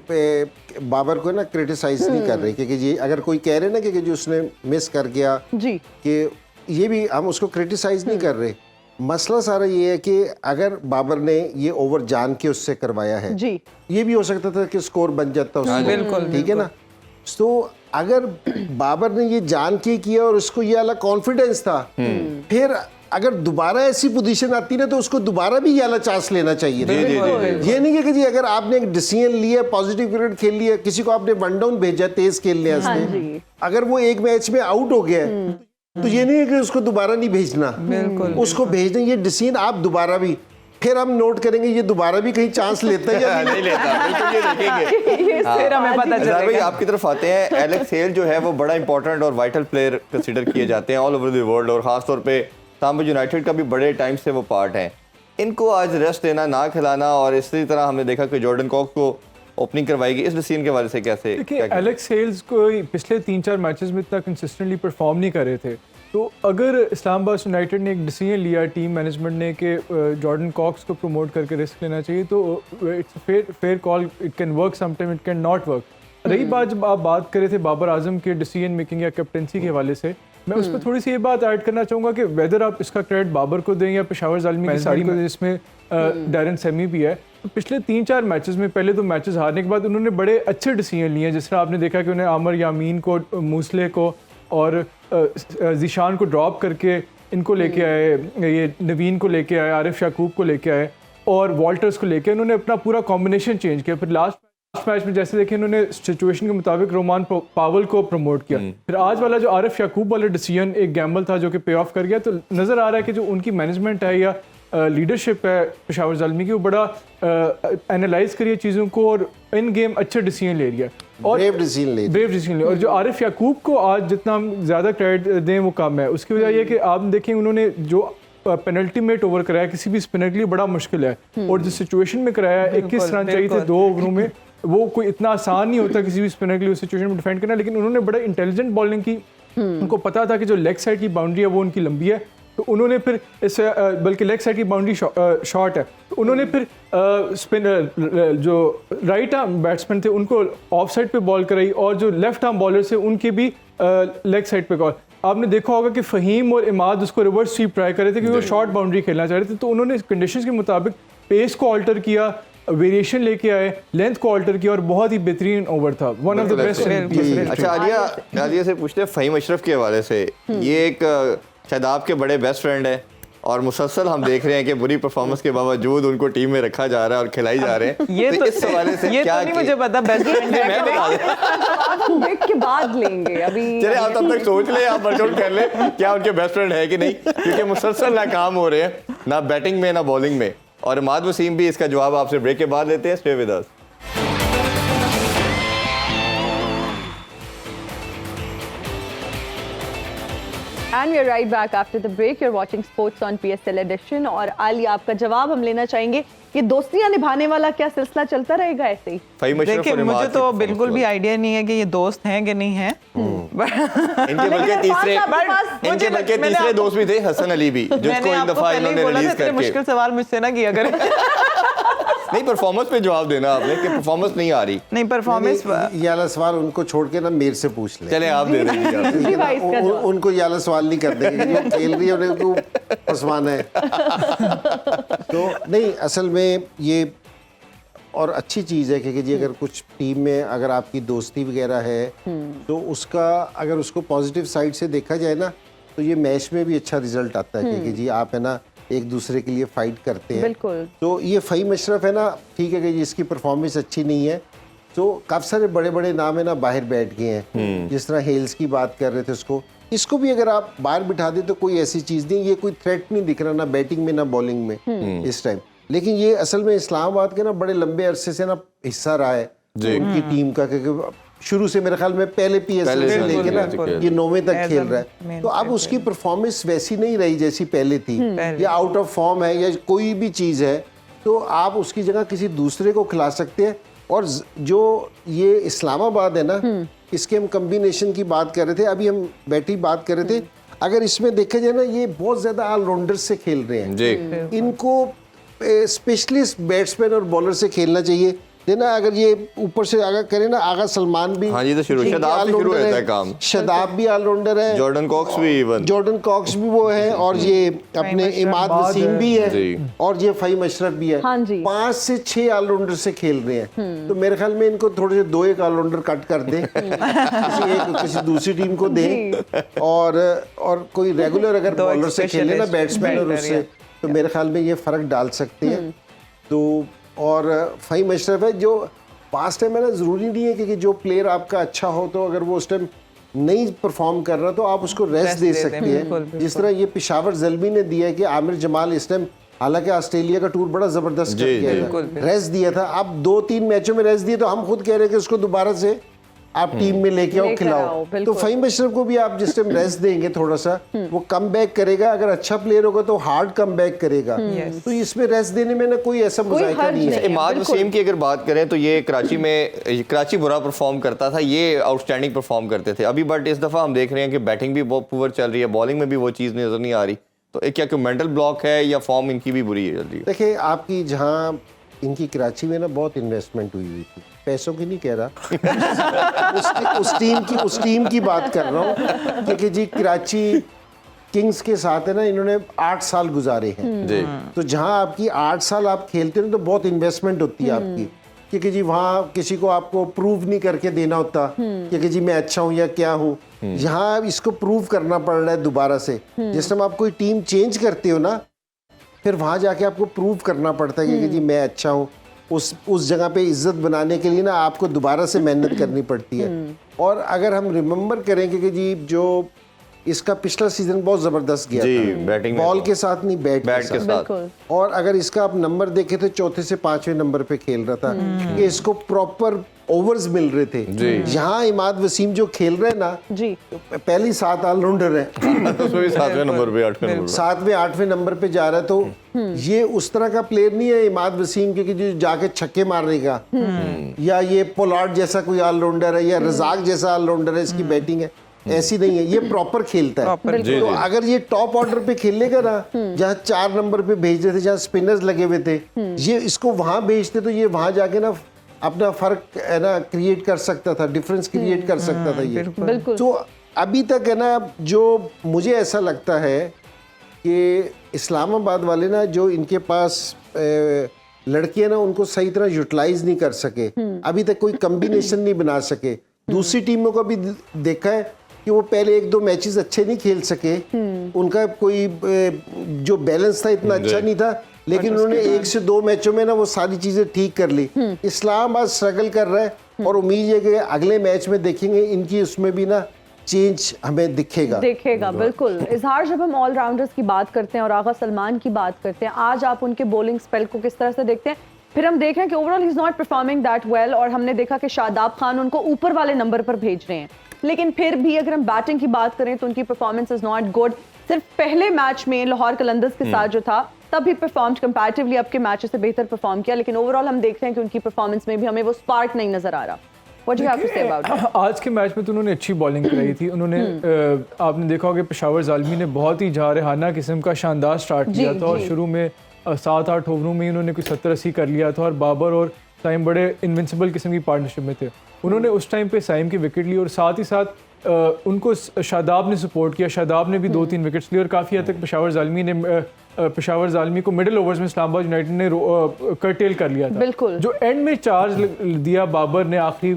बाबर को ना क्रिटिसाइज नहीं कर रहे, क्योंकि ये अगर कोई कह रहे ना कि जो उसने मिस कर गया जी कि ये भी हम उसको क्रिटिसाइज नहीं कर रहे। मसला सारा ये है कि अगर बाबर ने ये ओवर जान के उससे करवाया है, जी ये भी हो सकता था कि स्कोर बन जाता उससे, बिल्कुल, ठीक है ना। तो अगर बाबर ने ये जान के किया और उसको ये वाला कॉन्फिडेंस था, फिर अगर दोबारा ऐसी पोजीशन आती ना तो उसको दोबारा भी ये वाला चांस लेना चाहिए था। ये नहीं है कि जी अगर आपने एक डिसीजन लिया, पॉजिटिव क्रिकेट खेल लिया, किसी को आपने वन डाउन भेजा तेज खेलने हाँ वास्ते, जी। अगर वो एक मैच में आउट हो गया है, तो ये नहीं है कि उसको दोबारा नहीं भेजना, बिल्कुल उसको भेजना। ये डिसीजन आप दोबारा भी, फिर हम नोट करेंगे ये दोबारा भी कहीं चांस लेता है या नहीं लेता, बिल्कुल ये देखेंगे। ये फिर हमें पता अजहर भाई चलेगा। आपकी तरफ आते हैं, एलेक्स हेल जो है वो बड़ा इंपॉर्टेंट और वाइटल प्लेयर कंसीडर किए जाते हैं ऑल ओवर द वर्ल्ड, और खासतौर पे इस्तांबुल यूनाइटेड का भी बड़े टाइम से वो पार्ट है। इनको आज रेस्ट देना, ना खिलाना, और इसी तरह हमने देखा कि जॉर्डन कॉक्स को ओपनिंग करवाएगी, इस डिसीजन के बारे से कैसे देखिए एलेक्स हेल्स को पिछले 3-4 मैचेस में इतना कंसिस्टेंटली परफॉर्म नहीं कर रहे थे, तो अगर इस्लामाबाद यूनाइटेड ने एक डिसीजन लिया टीम मैनेजमेंट ने कि जॉर्डन कॉक्स को प्रमोट करके रिस्क लेना चाहिए, तो it's fair call, it can work sometime, it can not work. रही बात जब आप बात कर रहे थे बाबर आजम के डिसीजन मेकिंग या कैप्टनसी के हवाले से, मैं उस पर थोड़ी सी ये बात ऐड करना चाहूँगा कि वेदर आप इसका क्रेडिट बाबर को दें या पेशावर ज़ालिमी की सारी को, जिसमें डैरन सेमी भी है, तो पिछले 3-4 मैचेस में पहले 2 मैचेस हारने के बाद उन्होंने बड़े अच्छे डिसीजन लिए हैं। जिस तरह आपने देखा कि उन्हें आमर यामीन को, मूसले को और जीशान को ड्रॉप करके इनको लेके आए, ये नवीन को लेके आए, आरिफ याकूब को लेके आए और वॉल्टर्स को लेके उन्होंने अपना पूरा कॉम्बिनेशन चेंज किया। फिर लास्ट मैच में जैसे देखें उन्होंने सिचुएशन के मुताबिक रोमान पावल को प्रमोट किया। फिर आज वाला जो आरिफ याकूब वाला डिसीजन एक गैम्बल था जो कि पे ऑफ कर गया, तो नज़र आ रहा है कि जो उनकी मैनेजमेंट है या लीडरशिप है पेशावर ज़ालिमी की, वो बड़ा एनालाइज करिए चीज़ों को और इन गेम अच्छे डिसीजन ले रही है और ब्रेव डिसीजन ले ब्रेव डिसीजन ले। और जो आरिफ याकूब को आज जितना हम ज़्यादा क्रेडिट दें वो कम है। उसकी वजह यह कि आप देखें उन्होंने जो पेनल्टी मेट ओवर कराया किसी भी स्पिनर के लिए बड़ा मुश्किल है, और जिस सिचुएशन में कराया 21 रन चाहिए थे 2 ओवरों में, वो कोई इतना आसान नहीं होता किसी भी स्पिनर के लिए उस सिचुएशन में डिफेंड करना, लेकिन उन्होंने बड़ा इंटेलिजेंट बॉलिंग की। उनको पता था कि जो लेग साइड की बाउंड्री है वो उनकी लंबी है, तो उन्होंने फिर इस बल्कि लेग साइड की बाउंड्री शॉर्ट है, तो उन्होंने फिर स्पिनर जो राइट आर्म बैट्समैन थे उनको ऑफ साइड पे बॉल कराई, और जो लेफ्ट आर्म बॉलर से उनके भी लेग साइड पे कॉल। आपने देखा होगा कि फ़हीम और इमाद उसको रिवर्स स्वीप ट्राई कर रहे थे क्योंकि वो शॉर्ट बाउंड्री खेलना चाह रहे थे, तो उन्होंने कंडीशंस के मुताबिक पेस को ऑल्टर किया, वेरिएशन लेके आए, लेंथ को ऑल्टर किया और बहुत ही बेहतरीन ओवर था, वन ऑफ द बेस्ट। अच्छा आलिया से पूछते हैं फ़हीम अशरफ के हवाले से, ये एक शादाब के बड़े बेस्ट फ्रेंड है और मुसलसल हम देख रहे हैं कि बुरी परफॉर्मेंस के बावजूद उनको टीम में रखा जा रहा है और खिलाई जा रहे हैं। ये तो इस हवाले से ये क्या तो नहीं मुझे पता, बेस्ट फ्रेंड है। मैं बता दूं। आप ब्रेक के बाद लेंगे अभी। चले आप तब तक सोच ले, आप वर्कआउट कर ले क्या उनके बेस्ट फ्रेंड है कि नहीं, क्योंकि मुसलसल नाकाम हो रहे हैं ना बैटिंग में ना बॉलिंग में। और इमाद वसीम भी इसका जवाब आपसे ब्रेक के बाद लेते हैं। Stay with us. And we are right back after the break. You're watching Sports on PSL Edition. और आलिया आपका जवाब हम लेना चाहेंगे, ये दोस्तियां निभाने वाला क्या सिलसिला चलता रहेगा ऐसे ही? फ़हीम अशरफ देखिए और मुझे इमाद तो की बिल्कुल भी आइडिया नहीं है कि ये दोस्त हैं कि नहीं हैं। इनके बल्कि लेकिन तीसरे आपके पास- इनके बल्कि मैंने तीसरे आपको- दोस्त भी थे, हसन अली भी, जिसको मैंने एक आपको दफा पहले ही इन्होंने बोला था रिलीज इतने करके। मुश्किल सवाल मुझसे ना किया करें। नहीं, परफॉर्मेंस पे जवाब देना आपने कि परफॉर्मेंस नहीं आ रही। नहीं परफॉर्मेंस ये वाला सवाल उनको छोड़ के ना मेरे से पूछ ले, चले आप दे दीजिए। जी भाई, इसका जवाब। उनको ये वाला सवाल नहीं कर देंगे, जो खेल रही है उन्हें को फंसवाना है। तो नहीं, असल में ये और अच्छी चीज़ है कि जी अगर कुछ टीम में अगर आपकी दोस्ती वगैरह है तो उसका अगर उसको पॉजिटिव साइड से देखा जाए ना, तो ये मैच में भी अच्छा रिजल्ट आता है कि जी आप है ना एक दूसरे के लिए फाइट करते हैं। बिल्कुल। तो ये फ़हीम अशरफ है ना, ठीक है कि इसकी परफॉर्मेंस अच्छी नहीं है, तो काफ़ी सारे बड़े बड़े नाम है ना बाहर बैठ गए हैं। जिस तरह हेल्स की बात कर रहे थे, इसको भी अगर आप बाहर बिठा दें तो कोई ऐसी चीज़ नहीं, ये कोई थ्रेट नहीं दिख रहा ना बैटिंग में ना बॉलिंग में इस टाइम। लेकिन ये असल में इस्लामाबाद के ना बड़े लंबे अरसे से ना हिस्सा रहा है उनकी टीम का, क्योंकि शुरू से मेरे ख्याल में पहले PSL से लेके ना ये 9वें तक खेल रहा है। तो अब उसकी परफॉर्मेंस वैसी नहीं रही जैसी पहले थी, या आउट ऑफ फॉर्म है या कोई भी चीज़ है, तो आप उसकी जगह किसी दूसरे को खिला सकते हैं। और जो ये इस्लामाबाद है ना, इसके हम कम्बिनेशन की बात कर रहे थे, अभी हम बैटिंग बात कर रहे थे, अगर इसमें देखा जाए ना ये बहुत ज़्यादा ऑलराउंडर्स से खेल रहे हैं। इनको स्पेशलिस्ट बैट्समैन और बॉलर से खेलना चाहिए ना। अगर ये ऊपर से अगर करें ना, आगा सलमान भी, हाँ, ये तो शुरू शदाब से शुरू होता है काम। शदाब भी ऑलराउंडर है, जॉर्डन कॉक्स भी वो है, और ये अपने इमाद वसीम भी है, और ये फ़हीम अशरफ भी है। हाँ जी। 5 से 6 ऑलराउंडर से खेल रहे हैं। तो मेरे ख्याल में इनको थोड़े से 2-1 ऑलराउंडर कट कर दें, किसी दूसरी टीम को दें, और कोई रेगुलर अगर बॉलर से खेले ना, बैट्समैन और उससे, तो मेरे ख्याल में ये फ़र्क डाल सकते हैं। तो और फ़हीम अशरफ है जो पास टाइम है ना, ज़रूरी नहीं है कि जो प्लेयर आपका अच्छा हो, तो अगर वो उस टाइम नहीं परफॉर्म कर रहा तो आप उसको रेस्ट दे सकते हैं। जिस तरह ये पेशावर ज़ल्मी ने दिया है कि आमिर जमाल इस टाइम, हालांकि ऑस्ट्रेलिया का टूर बड़ा ज़बरदस्त कर गया था, रेस्ट दिया था। अब 2-3 मैचों में रेस्ट दिए, तो हम खुद कह रहे हैं कि उसको दोबारा से आप टीम में लेके आओ, खिलाओ। तो फ़हीम अशरफ को भी आप जिस टाइम रेस्ट देंगे थोड़ा सा, वो कम बैक करेगा। अगर अच्छा प्लेयर होगा तो हार्ड कम बैक करेगा। तो इसमें रेस्ट देने में ना कोई ऐसा मुज़ाहिदा नहीं है। इमाद वसीम की अगर बात करें तो ये कराची बुरा परफॉर्म करता था, ये आउटस्टैंडिंग परफॉर्म करते थे अभी, बट इस दफ़ा हम देख रहे हैं कि बैटिंग भी बहुत पुअर चल रही है, बॉलिंग में भी वो चीज़ नज़र नहीं आ रही। तो क्या कोई मेंटल ब्लॉक है या फॉर्म इनकी भी बुरी चल रही है? देखिए, आपकी जहाँ इनकी कराची में ना बहुत इन्वेस्टमेंट हुई थी, पैसों की नहीं कह रहा, उस टीम की बात कर रहा हूँ, क्योंकि जी कराची किंग्स के साथ है ना, इन्होंने 8 साल गुजारे हैं। तो जहाँ आपकी 8 साल आप खेलते हैं तो बहुत इन्वेस्टमेंट होती है आपकी, क्योंकि जी वहाँ किसी को आपको प्रूव नहीं करके देना होता कि जी मैं अच्छा हूँ या क्या हूँ। यहाँ इसको प्रूव करना पड़ रहा है दोबारा से। जिस टाइम आप कोई टीम चेंज करते हो ना, फिर वहाँ जाके आपको प्रूव करना पड़ता है कि जी मैं अच्छा हूँ। उस जगह पे इज्जत बनाने के लिए ना आपको दोबारा से मेहनत करनी पड़ती है। और अगर हम रिमेंबर करेंगे कि जी जो इसका पिछला सीजन बहुत ज़बरदस्त गया था, बैटिंग बॉल के साथ नहीं बैट के साथ। और अगर इसका आप नंबर देखें तो 4थे से 5वें नंबर पे खेल रहा था, कि इसको प्रॉपर ओवर्स मिल रहे थे। यहाँ इमाद वसीम जो खेल रहे हैं ना जी, पहली 7 ऑलराउंडर है, उसमें भी 7वें नंबर पे 8वें नंबर पे जा रहा है। तो ये उस तरह का प्लेयर नहीं है इमाद वसीम के, जो जाके छक्के मारने का, या ये पोलार्ड जैसा कोई ऑलराउंडर है, या रजाक जैसा ऑलराउंडर है, इसकी बैटिंग है ऐसी नहीं है। ये प्रॉपर खेलता है। तो अगर ये टॉप ऑर्डर पे खेलेगा ना, जहाँ 4 नंबर पे भेज रहे थे, जहाँ स्पिनर्स लगे हुए थे, ये इसको वहां भेजते तो ये वहां जाके ना अपना फर्क है ना क्रिएट कर सकता था, डिफरेंस क्रिएट कर सकता था ये। तो अभी तक है ना, जो मुझे ऐसा लगता है कि इस्लामाबाद वाले ना, जो इनके पास लड़के हैं ना, उनको सही तरह यूटिलाइज नहीं कर सके, अभी तक कोई कम्बिनेशन नहीं बना सके। दूसरी टीमों को भी देखा है कि वो पहले 1-2 मैचेस अच्छे नहीं खेल सके, उनका कोई जो बैलेंस था इतना अच्छा नहीं था, लेकिन उन्होंने 1 से 2 मैचों में ना वो सारी चीजें ठीक कर ली। इस्लामाबाद स्ट्रगल कर रहा है, और उम्मीद है कि अगले मैच में देखेंगे इनकी उसमें भी ना चेंज हमें दिखेगा। बिल्कुल। इजहार, जब हम ऑलराउंडर्स की बात करते हैं और आगा सलमान की बात करते हैं, आज आप उनके बॉलिंग स्पेल को किस तरह से देखते हैं? फिर हम देख रहे हैं कि overall he is not performing that well, और हमने देखा कि शादाब खान उनको ऊपर वाले नंबर पर भेज रहे हैं, लेकिन फिर भी अगर हम बैटिंग की बात करें तो उनकी परफॉर्मेंस इज नॉट गुड। सिर्फ पहले मैच में लाहौर कलंदर्स के साथ जो था, तब भी परफॉर्म्ड कंपैरेटिवली अब के मैचेस से बेहतर परफॉर्म किया, लेकिन ओवरऑल हम देख रहे हैं कि उनकी परफॉर्मेंस में भी हमें वो स्पार्क नहीं नजर आ रहा। What do you have to say about it? आज के मैच में तो उन्होंने अच्छी बॉलिंग कराई थी। उन्होंने आपने देखा होगा पेशावर ज़ालमी ने बहुत ही जारहाना किस्म का शानदार स्टार्ट किया था, और शुरू में 7-8 ओवरों में उन्होंने कोई 70-80 कर लिया था, और बाबर और साइम बड़े इनविंसिबल किस्म की पार्टनरशिप में थे। उन्होंने उस टाइम पे साइम की विकेट ली, और साथ ही साथ उनको शादाब ने सपोर्ट किया। शादाब ने भी 2-3 विकेट्स ली, और काफ़ी हद तक पेशावर ज़ालमी को मिडिल ओवर्स में इस्लामाबाद यूनाइटेड ने कर्टेल कर लिया था। जो एंड में चार्ज दिया बाबर ने, आखिरी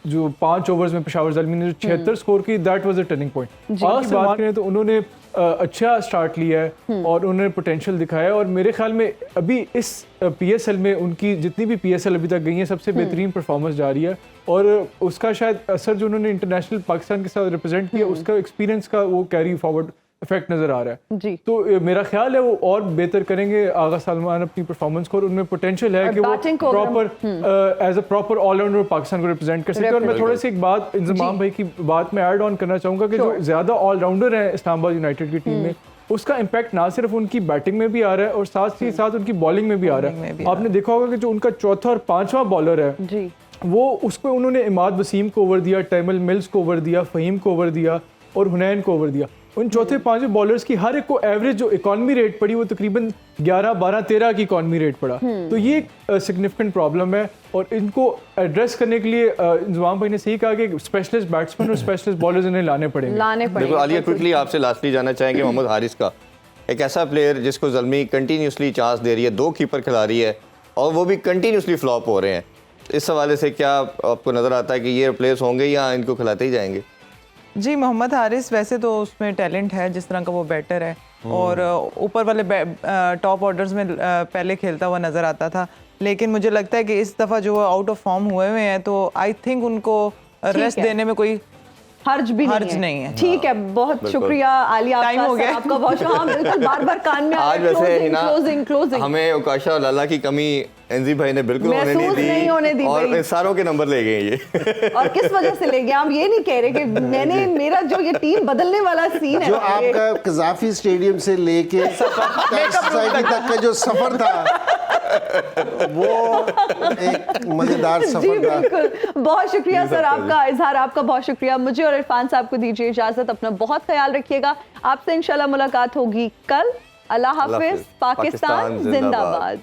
जो 5 ओवर्स में पेशावर ज़ालमी ने जो 76 स्कोर की, that was a turning point. और बात करें तो उन्होंने अच्छा स्टार्ट लिया है और उन्होंने पोटेंशियल दिखाया है। और मेरे ख्याल में अभी इस PSL में उनकी जितनी भी PSL अभी तक गई हैं सबसे बेहतरीन परफॉर्मेंस जा रही है। और उसका शायद असर जो उन्होंने इंटरनेशनल पाकिस्तान के साथ रिप्रेजेंट किया उसका एक्सपीरियंस का वो कैरी फॉरवर्ड इफेक्ट नज़र आ रहा है जी। तो मेरा ख्याल है वो और बेहतर करेंगे आगा सलमान अपनी परफॉर्मेंस को, और उनमें पोटेंशियल है कि वो batting को proper as a proper allrounder Pakistan को रिप्रेजेंट कर सकते हैं। और मैं थोड़ी सी एक बात इंजमाम भाई की बात में ऐड ऑन करना चाहूँगा कि जो ज़्यादा ऑलराउंडर है इस्लामाबाद यूनाइटेड की टीम में उसका इम्पैक्ट ना सिर्फ उनकी बैटिंग में भी आ रहा है और साथ ही साथ उनकी बॉलिंग में भी आ रहा है। आपने देखा होगा कि जो उनका चौथा और पांचवा बॉलर है जी वो उस पर उन्होंने इमाद वसीम को ओवर दिया, टैमिल मिल्स को ओवर दिया, फ़हीम को ओवर दिया और हुनैन को ओवर दिया। उन चौथे पांचवें बॉलर्स की हर एक को एवरेज जो इकॉनमी रेट पड़ी वो तकरीबन 11, 12, 13 की इकॉनमी रेट पड़ा। तो ये एक सिग्निफिकेंट प्रॉब्लम है और इनको एड्रेस करने के लिए इंजमाम भाई ने सही कहा कि स्पेशलिस्ट बैट्समैन और स्पेशलिस्ट बॉलर्स इन्हें लाने पड़ेंगे। देखो आलिया, क्विकली आपसे लास्टली जानना चाहेंगे मोहम्मद हारिस का, एक ऐसा प्लेयर जिसको ज़ल्मी कंटिन्यूसली चांस दे रही है, 2 कीपर खिला रही है और वो भी कंटिन्यूसली फ्लॉप हो रहे हैं। इस हवाले से क्या आपको नज़र आता है कि ये प्लेयर्स होंगे या इनको खिलाते ही जाएंगे? जी, मोहम्मद हारिस वैसे तो उसमें टैलेंट है, जिस तरह का वो बैटर है और ऊपर वाले टॉप ऑर्डर्स में पहले खेलता हुआ नज़र आता था, लेकिन मुझे लगता है कि इस दफ़ा जो आउट ऑफ फॉर्म हुए हैं तो आई थिंक उनको रेस्ट देने में कोई हर्ज भी नहीं है। ठीक है, बहुत शुक्रिया आलिया, टाइम हो गया आपका बहुत हाँ बिल्कुल बार-बार कान में आज वैसे हिना क्लोजिंग हमें उकाशा और लाला की कमी एनजी भाई ने बिल्कुल नहीं होने दी और सारों के नंबर ले गए ये और किस वजह से ले गए आप ये नहीं कह रहे कि मैंने मेरा जो ये टीम बदलने वाला सीन है जो आपका कज़ाफी स्टेडियम से लेके सोसाइटी तक का जो सफर था वो एक मजेदार जी सफर था। बिल्कुल, बहुत शुक्रिया सर आपका, इजहार आपका बहुत शुक्रिया। मुझे और इरफान साहब को दीजिए इजाजत, अपना बहुत ख्याल रखिएगा। आपसे इंशाल्लाह मुलाकात होगी कल। अल्लाह हाफिज, पाकिस्तान जिंदाबाद।